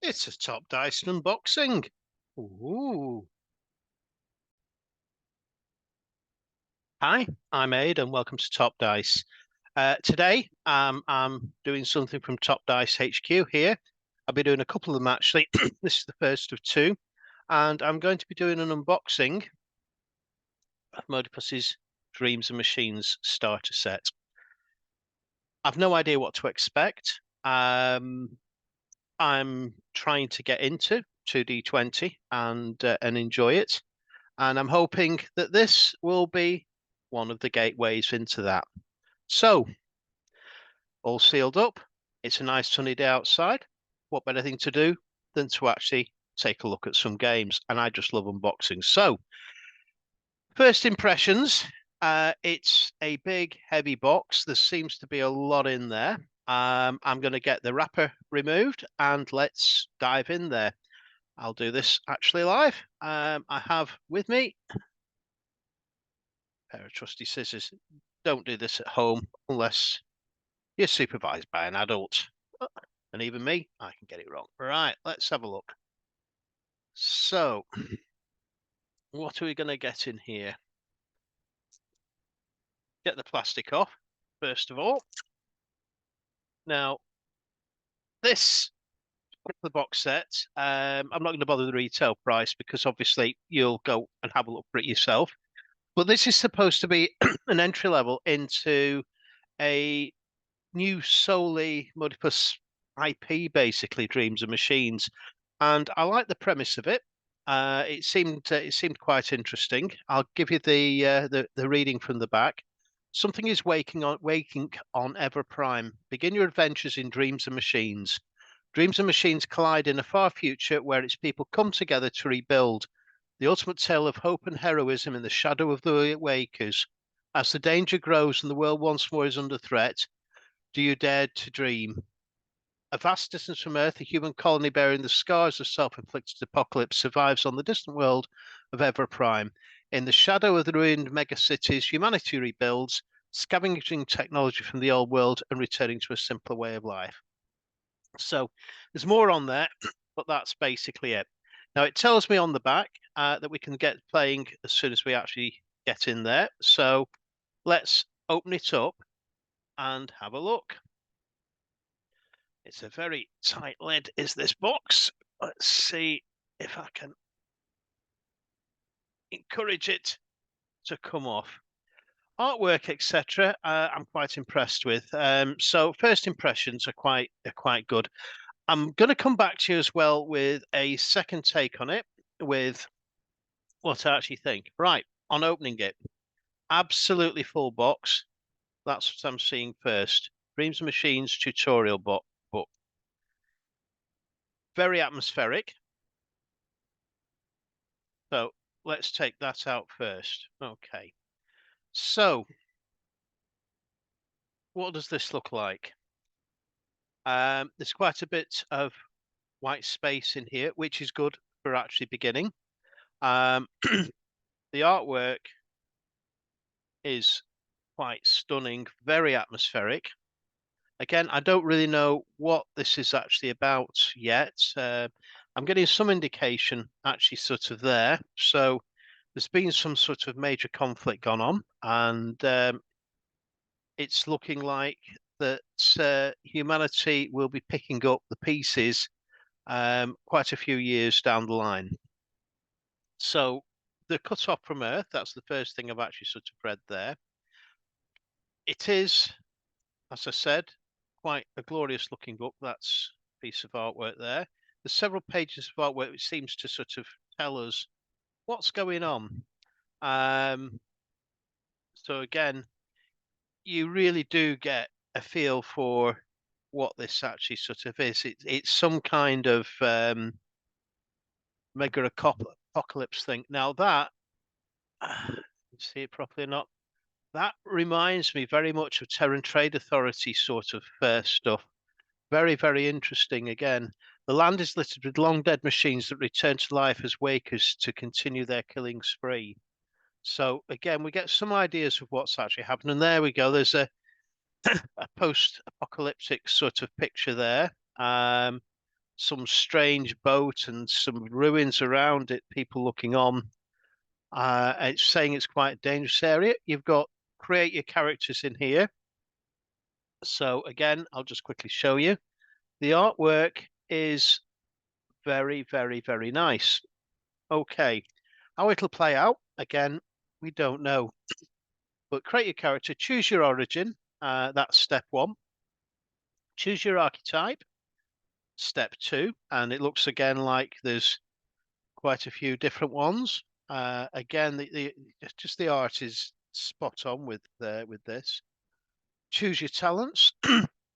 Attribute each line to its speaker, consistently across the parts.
Speaker 1: It's a Top Dice unboxing. Ooh. Hi, I'm Aid and welcome to Top Dice. Today, I'm doing something from Top Dice HQ here. I'll be doing a couple of them actually. This is the first of two. And I'm going to be doing an unboxing of Modiphius's Dreams and Machines starter set. I've no idea what to expect. I'm trying to get into 2D20 and enjoy it. And I'm hoping that this will be one of the gateways into that. So, all sealed up. It's a nice sunny day outside. What better thing to do than to actually take a look at some games? And I just love unboxing. So, first impressions. It's a big, heavy box. There seems to be a lot in there. I'm going to get the wrapper removed and let's dive in there. I'll do this actually live. I have with me a pair of trusty scissors. Don't do this at home unless you're supervised by an adult. And even me, I can get it wrong. Right, let's have a look. So, what are we going to get in here? Get the plastic off, first of all. Now, this the box set, I'm not going to bother the retail price because obviously you'll go and have a look for it yourself. But this is supposed to be an entry level into a new solely Modiphius IP, basically Dreams and Machines, and I like the premise of it. It seemed quite interesting. I'll give you the reading from the back. Something is waking on Ever Prime. Begin your adventures in Dreams and Machines. Dreams and Machines collide in a far future where its people come together to rebuild. The ultimate tale of hope and heroism in the shadow of the Wakers. As the danger grows and the world once more is under threat, do you dare to dream? A vast distance from Earth, a human colony bearing the scars of self-inflicted apocalypse survives on the distant world of Ever Prime. In the shadow of the ruined megacities, humanity rebuilds, scavenging technology from the old world and returning to a simpler way of life. So there's more on there, but that's basically it. Now it tells me on the back that we can get playing as soon as we actually get in there. So let's open it up and have a look. It's a very tight lid, is this box. Let's see if I can encourage it to come off. Artwork, etc. I'm quite impressed with. So first impressions are quite good. I'm going to come back to you as well with a second take on it, with what I actually think. Right, on opening it, absolutely full box. That's what I'm seeing first. Dreams and Machines tutorial book. Very atmospheric. So let's take that out first. Okay. So what does this look like? There's quite a bit of white space in here, which is good for actually beginning. The artwork is quite stunning, very atmospheric. Again, I don't really know what this is actually about yet. I'm getting some indication actually sort of there. So there's been some sort of major conflict gone on, and it's looking like that humanity will be picking up the pieces quite a few years down the line. So the cut off from Earth, that's the first thing I've actually sort of read there. It is, as I said, quite a glorious looking book. That's a piece of artwork there. There's several pages of artwork which seems to sort of tell us what's going on. So again, you really do get a feel for what this actually sort of is. It's some kind of mega apocalypse thing. Now that, see it properly or not, that reminds me very much of Terran Trade Authority sort of stuff. Very, very interesting again. The land is littered with long dead machines that return to life as wakers to continue their killing spree. So again, we get some ideas of what's actually happening. There we go. There's a post-apocalyptic sort of picture there. some strange boat and some ruins around it, people looking on. It's saying it's quite a dangerous area. You've got create your characters in here. So again, I'll just quickly show you. The artwork is very, very, very nice. Okay, how it'll play out, again, we don't know. But create your character, choose your origin, that's step 1. Choose your archetype, step 2, and it looks again like there's quite a few different ones. Again, just the art is spot on with this. Choose your talents,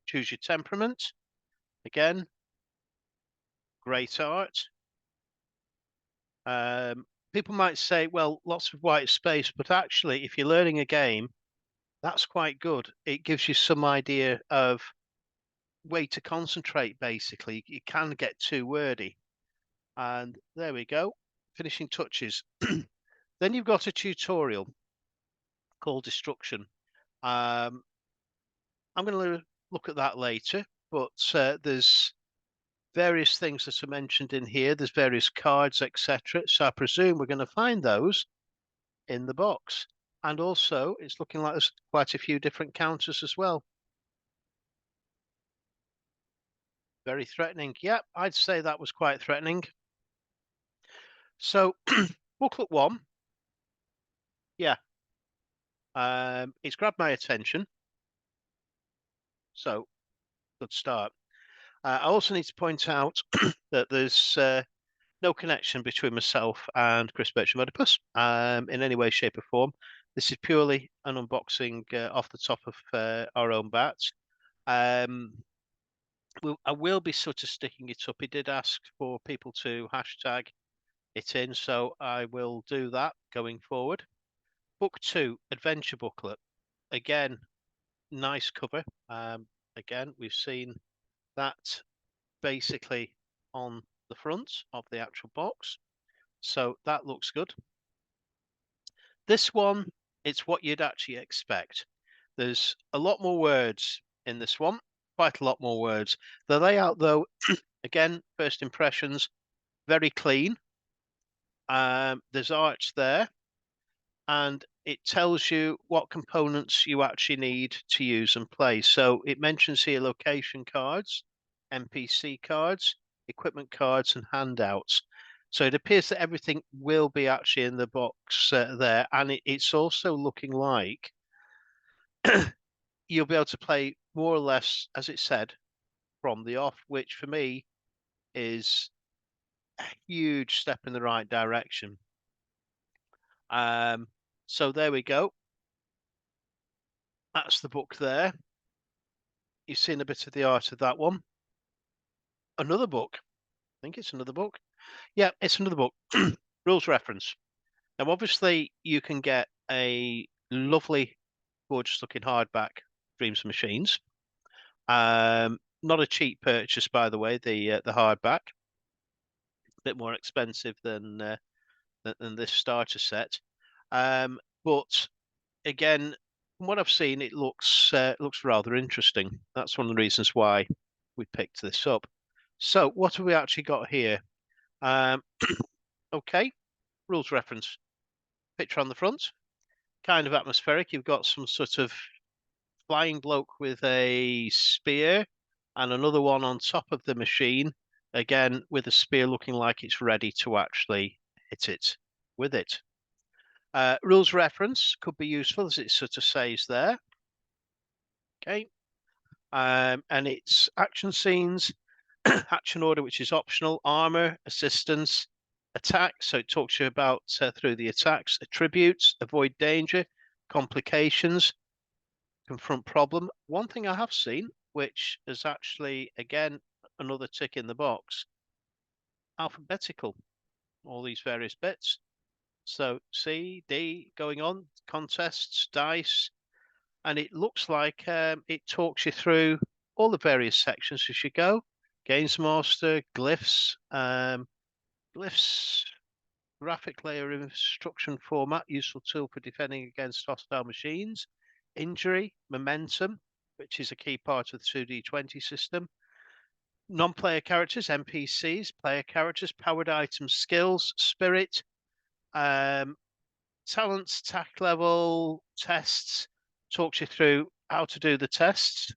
Speaker 1: choose your temperament. Again, great art. People might say, well, lots of white space, but actually, if you're learning a game, that's quite good. It gives you some idea of way to concentrate, basically. You can get too wordy. And there we go, finishing touches. Then you've got a tutorial called Destruction. I'm going to look at that later, but there's various things that are mentioned in here. There's various cards, etc. So I presume we're going to find those in the box. And also, it's looking like there's quite a few different counters as well. Very threatening. Yeah, I'd say that was quite threatening. So, booklet 1. Yeah. It's grabbed my attention. So, good start. I also need to point out that there's no connection between myself and Chris Modiphius in any way, shape, or form. This is purely an unboxing off the top of our own bats. I will be sort of sticking it up. He did ask for people to hashtag it in, so I will do that going forward. Book 2, Adventure Booklet. Again, nice cover. Again, we've seen that basically on the front of the actual box. So that looks good. This one, it's what you'd actually expect. There's a lot more words in this one, quite a lot more words. The layout, though, again, first impressions, very clean. There's art there, and it tells you what components you actually need to use and play. So it mentions here location cards, NPC cards, equipment cards, and handouts. So it appears that everything will be actually in the box there, and it's also looking like you'll be able to play more or less, as it said, from the off, which for me is a huge step in the right direction. So there we go. That's the book there. You've seen a bit of the art of that one. Another book. I think it's another book. Yeah, it's another book. Rules reference. Now, obviously, you can get a lovely, gorgeous looking hardback Dreams and Machines. Not a cheap purchase, by the way, the hardback. A bit more expensive than this starter set. But again, from what I've seen, it looks rather interesting. That's one of the reasons why we picked this up. So what have we actually got here? Okay, rules reference. Picture on the front, kind of atmospheric. You've got some sort of flying bloke with a spear and another one on top of the machine, again with a spear looking like it's ready to actually hit it with it. Rules reference could be useful, as it sort of says there. Okay. And it's action scenes, action order, which is optional, armor, assistance, attack. So it talks to you about through the attacks, attributes, avoid danger, complications, confront problem. One thing I have seen, which is actually, again, another tick in the box, alphabetical, all these various bits. So C, D, going on, contests, dice, and it looks like it talks you through all the various sections as you go. Games Master, glyphs, glyphs, graphic layer instruction format, useful tool for defending against hostile machines, injury, momentum, which is a key part of the 2D20 system, Non-player characters, NPCs, player characters, powered items, skills, spirit, talents, tact level, tests. Talks you through how to do the tests.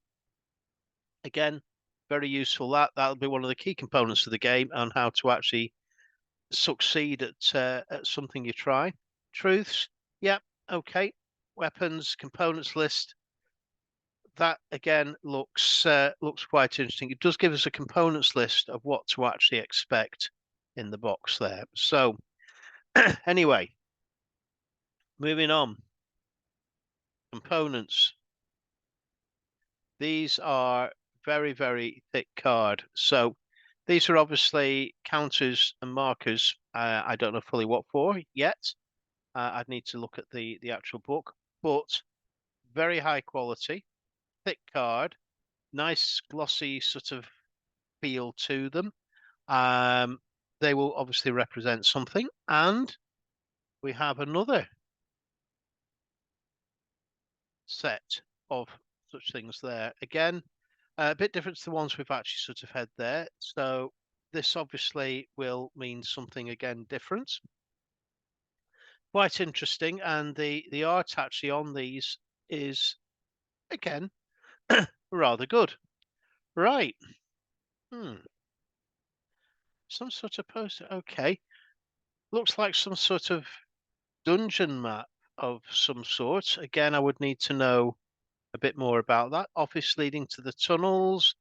Speaker 1: Again, very useful. That'll be one of the key components of the game and how to actually succeed at something you try. Truths, yep, okay. Weapons, components list. That again looks quite interesting. It does give us a components list of what to actually expect in the box there. So anyway, moving on. Components. These are very, very thick card. So these are obviously counters and markers. I don't know fully what for yet. I'd need to look at the actual book, but very high quality, thick card, nice glossy sort of feel to them. They will obviously represent something, and we have another set of such things there. Again, a bit different to the ones we've actually sort of had there. So this obviously will mean something again different. Quite interesting, and the art actually on these is again rather good. Right. Some sort of poster. Okay. Looks like some sort of dungeon map of some sort. Again, I would need to know a bit more about that. Office leading to the tunnels,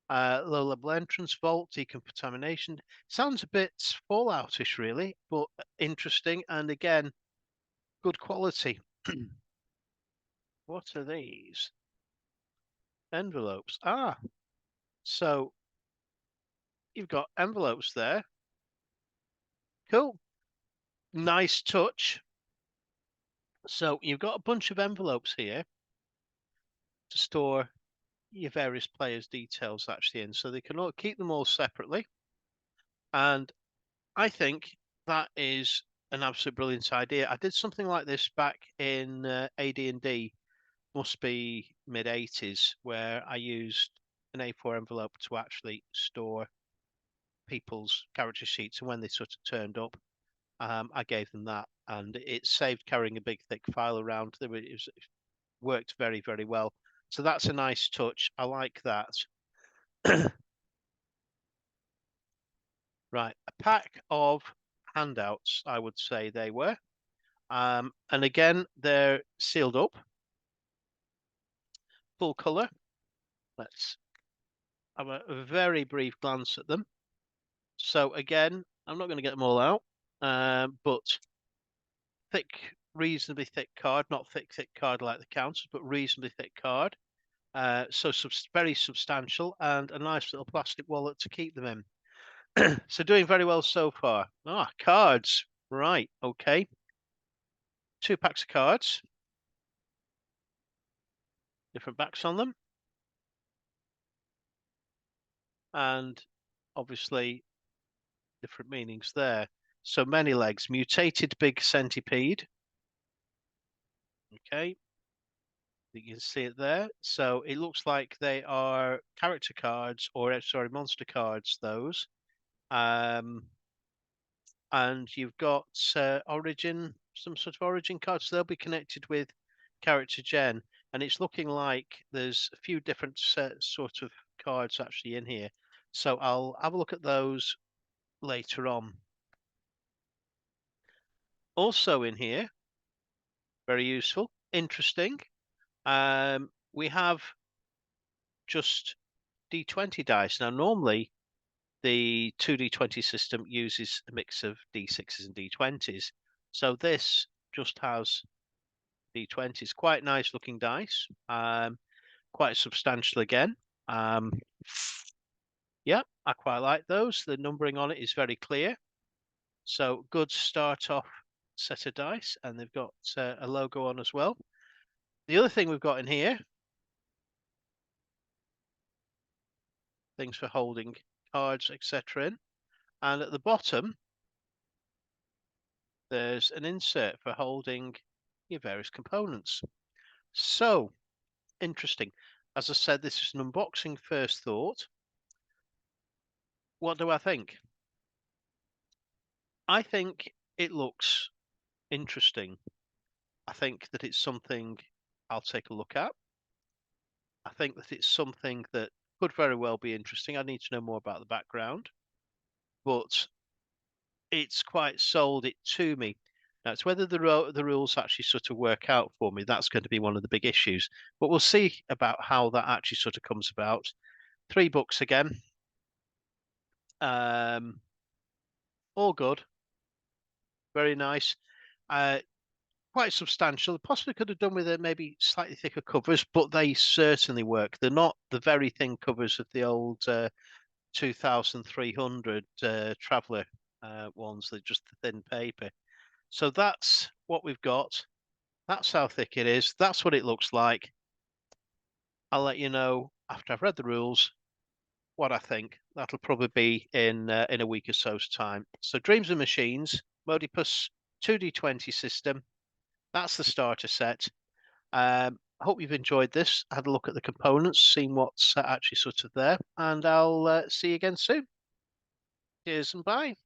Speaker 1: low-level entrance vault, decontamination. Sounds a bit Falloutish, really, but interesting. And again, good quality. What are these? Envelopes. Ah, so you've got envelopes there. Cool. Nice touch. So you've got a bunch of envelopes here to store your various players' details actually in, so they can all keep them all separately. And I think that is an absolute brilliant idea. I did something like this back in AD&D, must be mid-80s, where I used an A4 envelope to actually store people's character sheets, and when they sort of turned up, I gave them that, and it saved carrying a big thick file around. It worked very, very well. So that's a nice touch. I like that. Right, a pack of handouts, I would say they were. And again, they're sealed up, full color. Let's have a very brief glance at them. So again, I'm not going to get them all out, but thick, reasonably thick card, not thick card like the counters, but reasonably thick card. So very substantial, and a nice little plastic wallet to keep them in. So doing very well so far. Ah, cards. Right, okay. 2 packs of cards. Different backs on them. And obviously different meanings there. So many legs. Mutated big centipede. Okay. You can see it there. So it looks like they are character cards, or sorry, monster cards, those. And you've got origin, some sort of origin cards. So they'll be connected with character gen, and it's looking like there's a few different sort of cards actually in here. So I'll have a look at those later on. Also in here, very useful, interesting. We have just D20 dice. Now, normally the 2D20 system uses a mix of D6s and D20s. So this just has D20s. Quite nice looking dice. Quite substantial again. Yeah, I quite like those. The numbering on it is very clear. So good start off set of dice, and they've got a logo on as well. The other thing we've got in here, things for holding cards, etc. in. And at the bottom, there's an insert for holding your various components. So, interesting. As I said, this is an unboxing first thought. What do I think? I think it looks interesting. I think that it's something I'll take a look at. I think that it's something that could very well be interesting. I need to know more about the background, but it's quite sold it to me. Now, it's whether the rules actually sort of work out for me. That's going to be one of the big issues. But we'll see about how that actually sort of comes about. 3 books again. All good. Very nice. Quite substantial. Possibly could have done with it maybe slightly thicker covers, but they certainly work. They're not the very thin covers of the old 2300 Traveller ones. They're just the thin paper. So that's what we've got. That's how thick it is. That's what it looks like. I'll let you know after I've read the rules what I think. That'll probably be in a week or so's time. So Dreams and Machines, Modiphius 2D20 system. That's the starter set. I hope you've enjoyed this. Had a look at the components, seen what's actually sort of there, and I'll see you again soon. Cheers and bye.